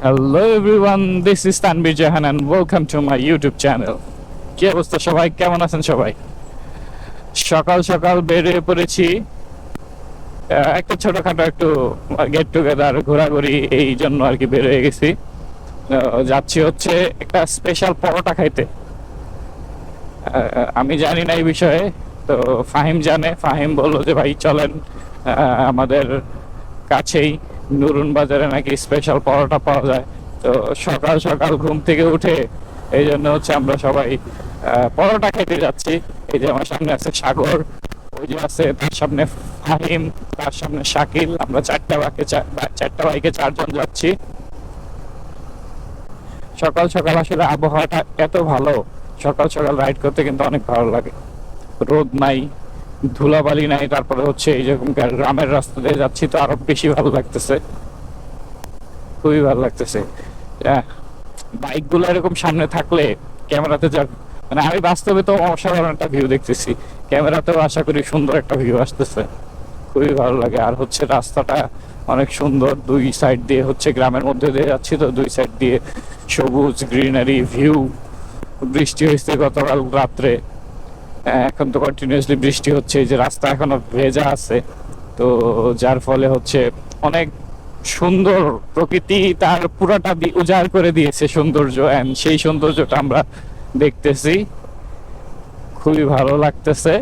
Hello everyone, this is Tanbir Jahan and welcome to my YouTube channel. কি অবস্থা সবাই, কেমন আছেন সবাই? সকাল সকাল বেরিয়ে পড়েছি একটা ছোটখাটো একটু গেট টুগেদার ঘোরাঘুরি, এই জন্য আর কি বের হয়ে গেছি। যাচ্ছি হচ্ছে একটা স্পেশাল পরোটা খাইতে। আমি জানি না এই বিষয়ে, তো ফাহিম জানে। ফাহিম বললো যে ভাই চলেন, আমাদের কাছেই নুরুন বাজারে নাকি স্পেশাল পরোটা পাওয়া যায়। তো সকাল সকাল ঘুম থেকে উঠে এই জন্য হচ্ছে আমরা সবাই পরোটা খেতে যাচ্ছি। এই যে আমার সামনে আছে সাগর, ওই যে আছে তার সামনে ফাহিম, তার সামনে শাকিল। আমরা চারটা বাইকে চারজন যাচ্ছি। সকাল সকাল আসলে আবহাওয়াটা এত ভালো, সকাল সকাল রাইড করতে কিন্তু অনেক ভালো লাগে। রোদ নাই, ধুলাবালি নাই, তারপরে হচ্ছে এই যেরকম গ্রামের রাস্তা দিয়ে যাচ্ছি তো আরো বেশি ভালো লাগতেছে, খুবই ভালো লাগতেছে। বাইক গুলো এরকম সামনে থাকলে ক্যামেরাতে যা, মানে আমি বাস্তবে তো অসাধারণ একটা ভিউ দেখতেছি, ক্যামেরাতেও আশা করি সুন্দর একটা ভিউ আসতেছে, খুবই ভালো লাগে। আর হচ্ছে রাস্তাটা অনেক সুন্দর, দুই সাইড দিয়ে হচ্ছে গ্রামের মধ্যে দিয়ে যাচ্ছি, তো দুই সাইড দিয়ে সবুজ গ্রিনারি ভিউ। বৃষ্টি হয়েছে গতকাল রাত্রে, এখন তো কন্টিনিউয়াসলি বৃষ্টি হচ্ছে, এই যে রাস্তা এখনো ভেজা আছে, তো যার ফলে হচ্ছে অনেক সুন্দর প্রকৃতি তার পুরাটা উজাড় করে দিয়েছে সৌন্দর্য, এন্ড সেই সৌন্দর্যটা আমরা দেখতেছি, খুবই ভালো লাগতেছে।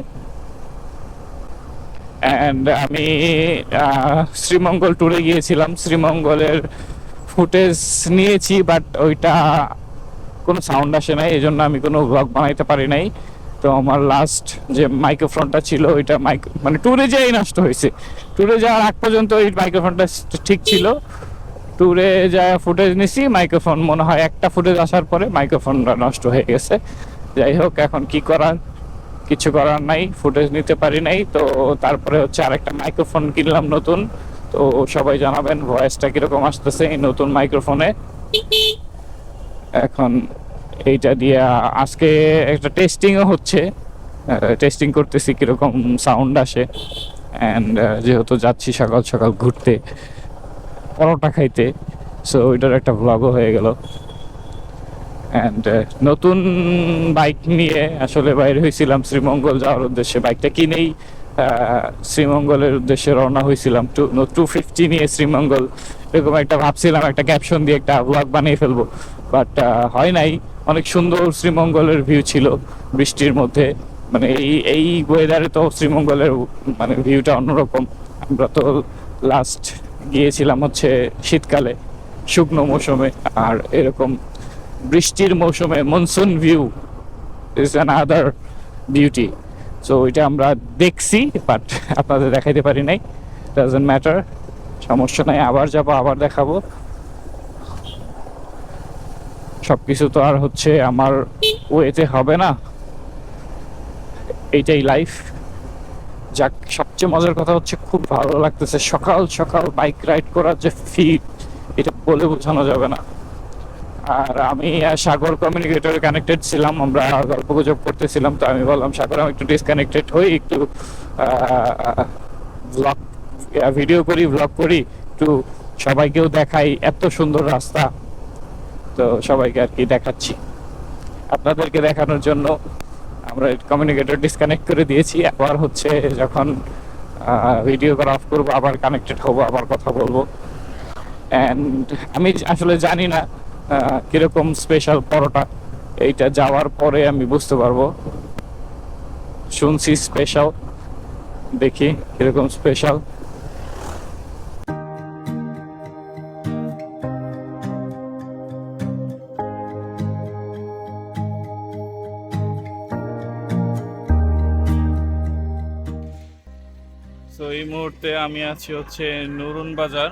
অ্যান্ড আমি শ্রীমঙ্গল ট্যুরে গিয়েছিলাম, শ্রীমঙ্গলের ফুটেজ নিয়েছি, বাট ওইটা কোনো সাউন্ড আসে নাই, এই জন্য আমি কোনো ব্লগ বানাইতে পারি নাই। তো আমার লাস্ট যে মাইক্রোফোনটা ছিল ওইটা মানে ট্যুরে যেয়েই নষ্ট হয়েছে। ট্যুরে যাওয়ার আগ পর্যন্ত ওই মাইক্রোফোনটা ঠিক ছিল, ট্যুরে যা ফুটেজ নিছি, মাইক্রোফোন মনে হয় একটা ফুটেজ আসার পরে মাইক্রোফোনটা নষ্ট হয়ে গেছে। যাই হোক, এখন কি করার, কিছু করার নাই, ফুটেজ নিতে পারি নাই। তো তারপরে হচ্ছে আরেকটা মাইক্রোফোন কিনলাম নতুন। তো সবাই জানাবেন ভয়েসটা কিরকম আসতেছে এই নতুন মাইক্রোফোনে। এখন এইটা দিয়ে আজকে একটা টেস্টিংও হচ্ছে, টেস্টিং করতেছি কিরকম সাউন্ড আসে। অ্যান্ড যেহেতু যাচ্ছি সকাল সকাল ঘুরতে, পরোটা খাইতে, সো ওইটার একটা ভ্লগও হয়ে গেল। অ্যান্ড নতুন বাইক নিয়ে আসলে বাইরে হয়েছিলাম শ্রীমঙ্গল যাওয়ার উদ্দেশ্যে। বাইকটা কিনেই শ্রীমঙ্গলের উদ্দেশ্যে রওনা হয়েছিলাম। 250 নিয়ে শ্রীমঙ্গল, এরকম একটা ভাবছিলাম, একটা ক্যাপশন দিয়ে একটা ব্লগ বানিয়ে ফেলবো, বাট হয় নাই। অনেক সুন্দর শ্রীমঙ্গলের ভিউ ছিল বৃষ্টির মধ্যে, মানে এই ওয়েদারে তো শ্রীমঙ্গলের মানে ভিউটা অন্যরকম। আমরা তো লাস্ট গিয়েছিলাম হচ্ছে শীতকালে, শুকনো মৌসুমে, আর এরকম বৃষ্টির মৌসুমে monsoon view is another beauty. So ওইটা আমরা দেখছি, বাট আপনাদের দেখাইতে পারি নাই, ডাজন্ট ম্যাটার, সমস্যা নাই, আবার যাবো, আবার দেখাবো। সবকিছু তো আর হচ্ছে আমার ওয়েতে হবে না, এইটাই লাইফ। যাক, সবচেয়ে মজার কথা হচ্ছে খুব ভালো লাগতেছে সকাল সকাল বাইক রাইড করার যে ফিল, এটা বলে বোঝানো যাবে না। আর আমি সাগর কমিউনিকেটরে কানেক্টেড ছিলাম, আমরা গল্প গুজব করতেছিলাম। তো আমি বললাম সাগর, আমি একটু ডিসকানেক্টেড হই, একটু ব্লগ ভিডিও করি, ব্লগ করি, একটু সবাইকেও দেখাই এত সুন্দর রাস্তা। তো সবাইকে আর কি দেখাচ্ছি, আপনাদেরকে দেখানোর জন্য আমরা কমিউনিকেটর ডিসকানেক্ট করে দিয়েছি। আবার হচ্ছে যখন ভিডিও করা অফ করবো আবার কানেক্টেড হবো, আবার কথা বলবো। অ্যান্ড আমি আসলে জানি না কিরকম স্পেশাল পরোটা, এইটা যাওয়ার পরে আমি বুঝতে পারবো। শুনছি স্পেশাল, দেখি কিরকম স্পেশাল। তো এই মুহূর্তে আমি আছি হচ্ছে নুরুন বাজার,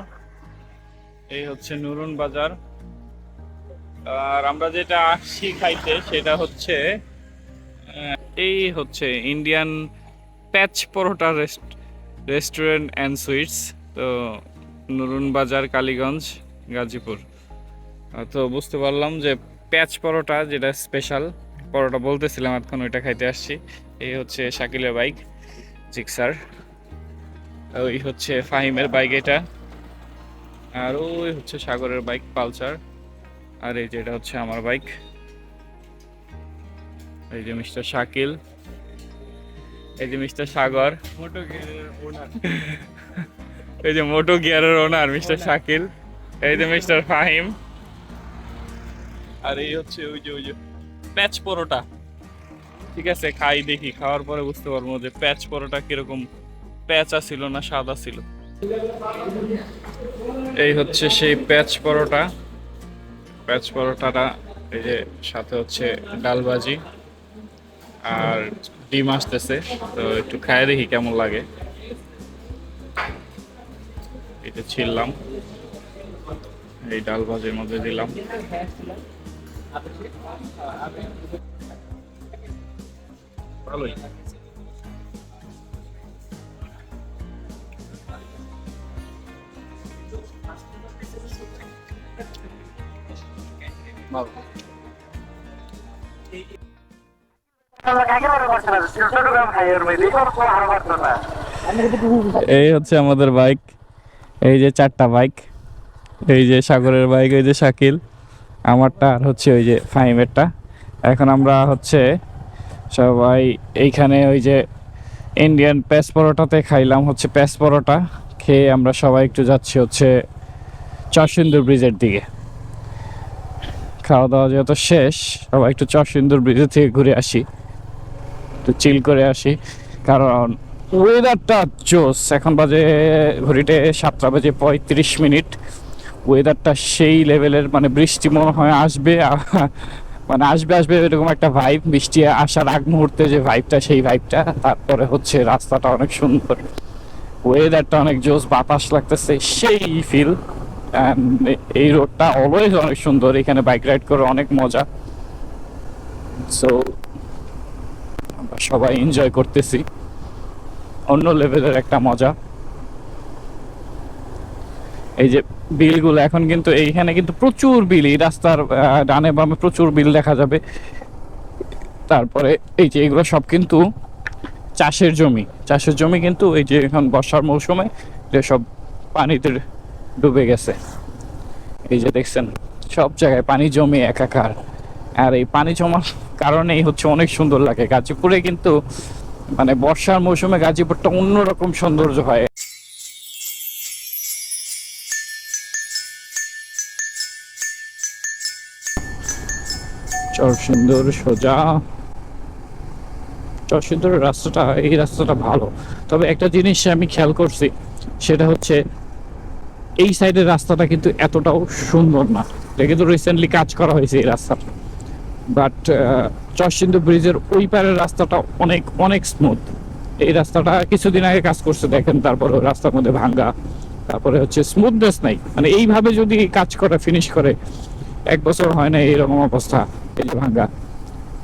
এই হচ্ছে নুরুন বাজার। আর আমরা যেটা আসছি খাইতে সেটা হচ্ছে এই হচ্ছে Indian patch paratha restaurant and sweets. তো নুরুন বাজার, কালীগঞ্জ, গাজীপুর। তো বুঝতে পারলাম যে প্যাচ পরোটা যেটা স্পেশাল পরোটা বলতেছিলাম এখন, ওইটা খাইতে আসছি। এই হচ্ছে শাকিলের বাইক জিক্সার, ওই হচ্ছে ফাহিমের বাইক এটা। আর ওই হচ্ছে সাগরের বাইক পালসার, আর এই যে এটা হচ্ছে আমার বাইক, এই যে মিস্টার শাকিল, এই যে মিস্টার সাগর, এই যে মোটো গিয়ারের ওনার মিস্টার শাকিল, এই যে মিস্টার ফাহিম, আর এই হচ্ছে ওই যে প্যাচ পরোটা। ঠিক আছে, খাই দেখি, খাওয়ার পরে বুঝতে পারবো যে প্যাচ পরোটা কিরকম, প্যাচা ছিল না সাদা ছিল। এই হচ্ছে সেই প্যাচ পরোটা। প্যাচ পরোটাটা এই যে সাথে হচ্ছে ডাল ভাজি আর ডিম আসতেছে, তো একটু খাই দেখি কেমন লাগে। এটা ছিললাম, এই ডাল ভাজির মধ্যে দিলাম। ভালোই। ভালো। এই হচ্ছে আমাদের বাইক, এই যে 4টা বাইক, এই যে সাগরের বাইক, এই যে শাকিল আমারটা, আর হচ্ছে ওই যে ফাহিমেরটা। এখন আমরা হচ্ছে সবাই এইখানে ওই যে ইন্ডিয়ান প্যাঁচ পরোটাতে খাইলাম হচ্ছে প্যাঁচ পরোটা, খেয়ে আমরা সবাই একটু যাচ্ছি হচ্ছে চরসিন্দুর ব্রিজের দিকে। খাওয়া দাওয়া যেহেতু শেষ, সবাই একটু চরসিন্দুর ব্রিজের থেকে ঘুরে আসি, একটু চিল করে আসি, কারণ ওয়েদারটা জোস। এখন বাজে ঘড়িতে 7:35। ওয়েদারটা সেই লেভেলের, মানে বৃষ্টি মনে হয় আসবে, মানে আসবে আসবে এরকম একটা ভাইব। বৃষ্টি আসার আগ মুহূর্তে যে ভাইবটা, সেই ভাইবটা। তারপরে হচ্ছে রাস্তাটা অনেক সুন্দর, ওয়েদারটা অনেক জোস, বাতাস লাগতেছে, সেই ফিল। এই রোডটা অলওয়েজ অনেক সুন্দর, এখানে বাইক রাইড করে অনেক মজা। সো আমরা সবাই এনজয় করতেছি, অন্য লেভেলের একটা মজা। এই যে বিলগুলো এখন কিন্তু এইখানে কিন্তু প্রচুর বিল, এই রাস্তার ডানে বামে প্রচুর বিল দেখা যাবে। তারপরে এই যে এগুলো সব কিন্তু চাষের জমি, চাষের জমি কিন্তু এই যে এখন বর্ষার মৌসুমে যে সব পানিতে ডুবে গেছে। এই যে দেখছেন সব জায়গায় পানি জমে একাকার, আর এই পানি জমার কারণেই হচ্ছে অনেক সুন্দর লাগে গাজীপুরে। কিন্তু মানে বর্ষার মৌসুমে গাজীপুরটা অন্যরকম সৌন্দর্য হয়। চরসিন্দুর সোজা, চরসিন্দুরের রাস্তাটা, এই রাস্তাটা ভালো। তবে একটা জিনিস আমি খেয়াল করছি, সেটা হচ্ছে এই সাইডের রাস্তাটা কিন্তু এতটাও সুন্দর না। এটা কিন্তু রিসেন্টলি কাজ করা হয়েছে এই রাস্তাটা, বাট চরসিন্দুর ব্রিজের ওই পারের রাস্তাটা অনেক অনেক স্মুথ। এই রাস্তাটা কিছুদিন আগে কাজ করছে দেখেন, তারপরে রাস্তার মধ্যে ভাঙ্গা, তারপরে হচ্ছে স্মুথনেস নাই। মানে এইভাবে যদি কাজ করে ফিনিশ করে, 1 বছর হয় না এইরকম অবস্থা, এই যে ভাঙ্গা।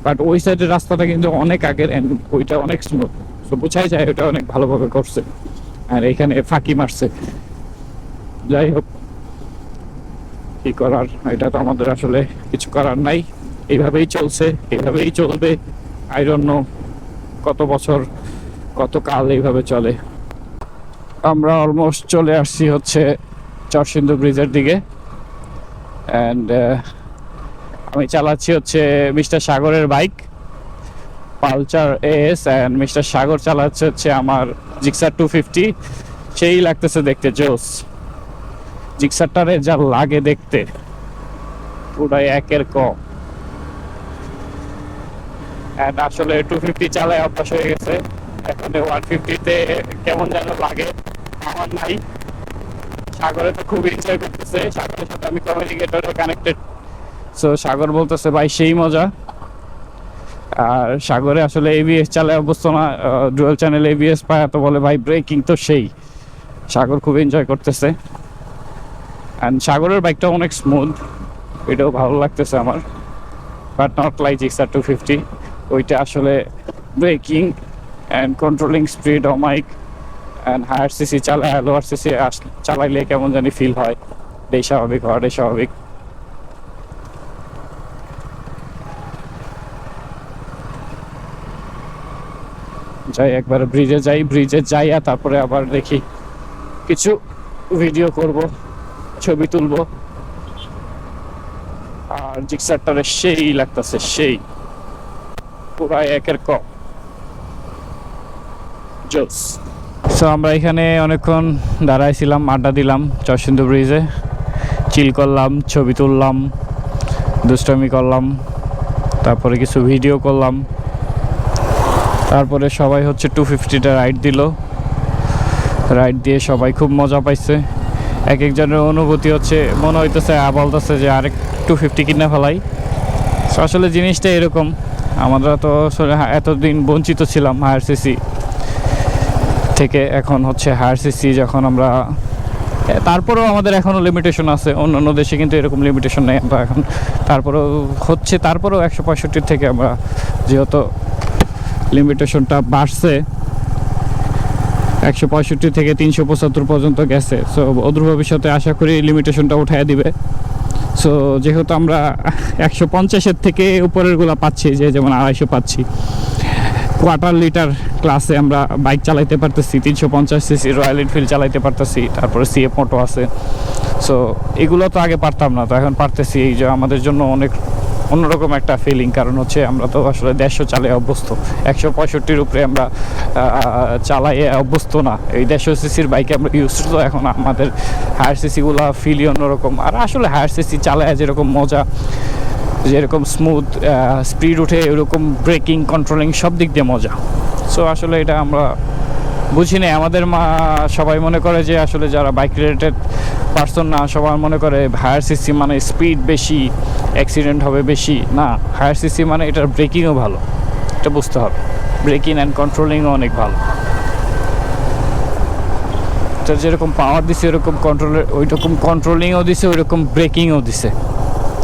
বাট ওই সাইডের রাস্তাটা কিন্তু অনেক আগের, ওইটা অনেক স্মুথ, তো বোঝাই যায় ওটা অনেক ভালোভাবে করছে। আর এখানে ফাঁকি মারছে, যাই হোক কি করার, এটা তো আমাদের আসলে কিছু করার নাই। এইভাবেই চলছে, এইভাবেই চলবে। আই ডোন্ট নো কত বছর কত কাল এইভাবে চলে। আমরা অলমোস্ট চলে আসছি হচ্ছে চরসিন্দুর ব্রিজের দিকে, অ্যান্ড আমি চালাচ্ছি হচ্ছে মিস্টার সাগরের bike Pulsar S, and mister Sagar চালাচ্ছে হচ্ছে আমার জিক্সার 250। সেই লাগতেছে দেখতে জোস, জিক্সারটারে যা লাগে দেখতে পুরাই একের ক। অ্যান্ড আসলে 250 চালায় অভ্যাস হয়ে গেছে, এখন 150-তে কেমন যেন লাগে, আমার নাই। সাগরে তো খুব এনজয় করতেছে, সাগরের সাথে আমি কমিউনিকেটরও কানেক্টেড। সো সাগর বলতেছে ভাই সেই মজা। আর সাগরে আসলে এবিএস চালায় অভ্যস্ত না, ডুয়াল চ্যানেল এবিএস পায়, তো বলে ভাই ব্রেকিং তো সেই। সাগর খুব এনজয় করতেছে, অ্যান্ড সাগরের বাইকটা অনেক স্মুথ, এটাও ভালো লাগতেছে আমার। বাট নট লাইক জিক্সার 250, ওইটা আসলে ব্রেকিং অ্যান্ড কন্ট্রোলিং স্পিড অমাইক, অ্যান্ড হায়ার সিসি চালায় লোয়ার সিসি চালাইলে কেমন জানি ফিল হয়, এটাই স্বাভাবিক, হওয়াটাই স্বাভাবিক। যাই একবার ব্রিজে যাই, ব্রিজে যাই আর তারপরে আবার দেখি কিছু ভিডিও করব ছবি তুলবো। আর জিক্সারটারে সেই লাগতেছে, সেই পুরাই একের ক জোস। সো আমরা এখানে অনেকক্ষণ দাঁড়াইছিলাম, আড্ডা দিলাম চরসিন্দু ব্রিজে, চিল করলাম, ছবি তুললাম, দুষ্টামি করলাম, তারপরে কিছু ভিডিও করলাম। তারপরে সবাই হচ্ছে 250টা রাইড দিল। রাইড দিয়ে সবাই খুব মজা পাইছে। এক একজনের অনুভূতি হচ্ছে, মনে হইতেছে বলতেছে যে আরেক 250 কিনে ফেলাই। আসলে জিনিসটা এরকম, আমরা তো আসলে এতদিন বঞ্চিত ছিলাম হায়ার সিসি থেকে। এখন হচ্ছে হায়ার সিসি যখন আমরা, তারপরেও আমাদের এখনও লিমিটেশন আছে, অন্যান্য দেশে কিন্তু এরকম লিমিটেশন নেই। আমরা এখন তারপরেও হচ্ছে, তারপরেও 165 থেকে আমরা, যেহেতু লিমিটেশনটা বাড়ছে 165 থেকে 375 পর্যন্ত গেছে, সো অদূর ভবিষ্যতে আশা করি লিমিটেশনটা উঠাইয়া দিবে। সো যেহেতু আমরা 150-এর থেকে উপরেরগুলো পাচ্ছি, যে যেমন 250 পাচ্ছি, কোয়ার্টার লিটার ক্লাসে আমরা বাইক চালাইতে পারতেছি, 350 সিসি রয়্যাল এনফিল্ড চালাইতে পারতেছি, তারপরে সিএফ মোটো আছে। সো এগুলো তো আগে পারতাম না, তো এখন পারতেছি। এই যে আমাদের জন্য অনেক অন্যরকম একটা ফিলিং, কারণ হচ্ছে আমরা তো আসলে 150 চালিয়ে অভ্যস্ত, 165-র উপরে আমরা চালাইয়ে অভ্যস্ত না। এই 150 সিসির বাইকে আমরা ইউজ তো, এখন আমাদের হায়ার সিসিগুলো ফিলই অন্যরকম। আর আসলে হায়ার সিসি চালায় যেরকম মজা, যেরকম স্মুথ স্পিড উঠে, এরকম ব্রেকিং কন্ট্রোলিং সব দিক দিয়ে মজা। সো আসলে এটা আমরা বুঝি না। আমাদের সবাই মনে করে যে আসলে যারা বাইক রিলেটেড পার্সন না, সবাই মনে করে হায়ার সিসি মানে স্পিড বেশি, অ্যাক্সিডেন্ট হবে বেশি। না, হায়ার সিসি মানে এটার ব্রেকিংও ভালো, এটা বুঝতে হবে। ব্রেকিং অ্যান্ড কন্ট্রোলিংও অনেক ভালো। তো যেরকম পাওয়ার দিছে ওইরকম ওইরকম কন্ট্রোলিংও দিছে, ওইরকম ব্রেকিংও দিছে।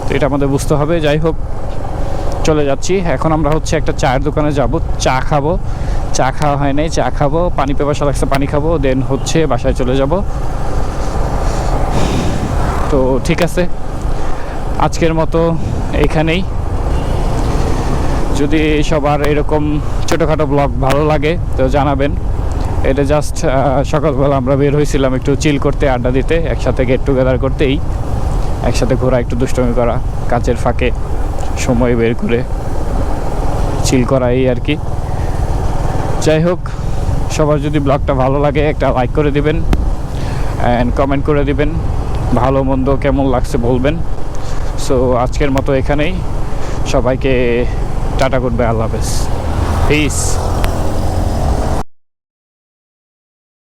তো এটা আমাদের বুঝতে হবে। যাই হোক, চলে যাচ্ছি এখন। আমরা হচ্ছে একটা চায়ের দোকানে যাব, চা খাবো। চা খাওয়া হয় নাই, চা খাবো, পানি পেপাসা লাগছে, পানি খাবো, দেন হচ্ছে বাসায় চলে যাব। তো ঠিক আছে, আজকের মতো এখানেই। যদি সবার এরকম ছোটোখাটো ব্লগ ভালো লাগে তো জানাবেন। এটা জাস্ট সকালবেলা আমরা বের হয়েছিলাম একটু চিল করতে, আড্ডা দিতে, একসাথে গেট টুগেদার করতেই, একসাথে ঘোরা, একটু দুষ্টমি করা, কাজের ফাঁকে সময় বের করে চিল করা, এই আর কি। যাই হোক, সবার যদি ব্লগটা ভালো লাগে একটা লাইক করে দিবেন অ্যান্ড কমেন্ট করে দিবেন, ভালো মন্দ কেমন লাগছে বলবেন। সো আজকের মতো এখানেই, সবাইকে টাটা, গুড বাই, আল্লাহ হাফেজ, পিস।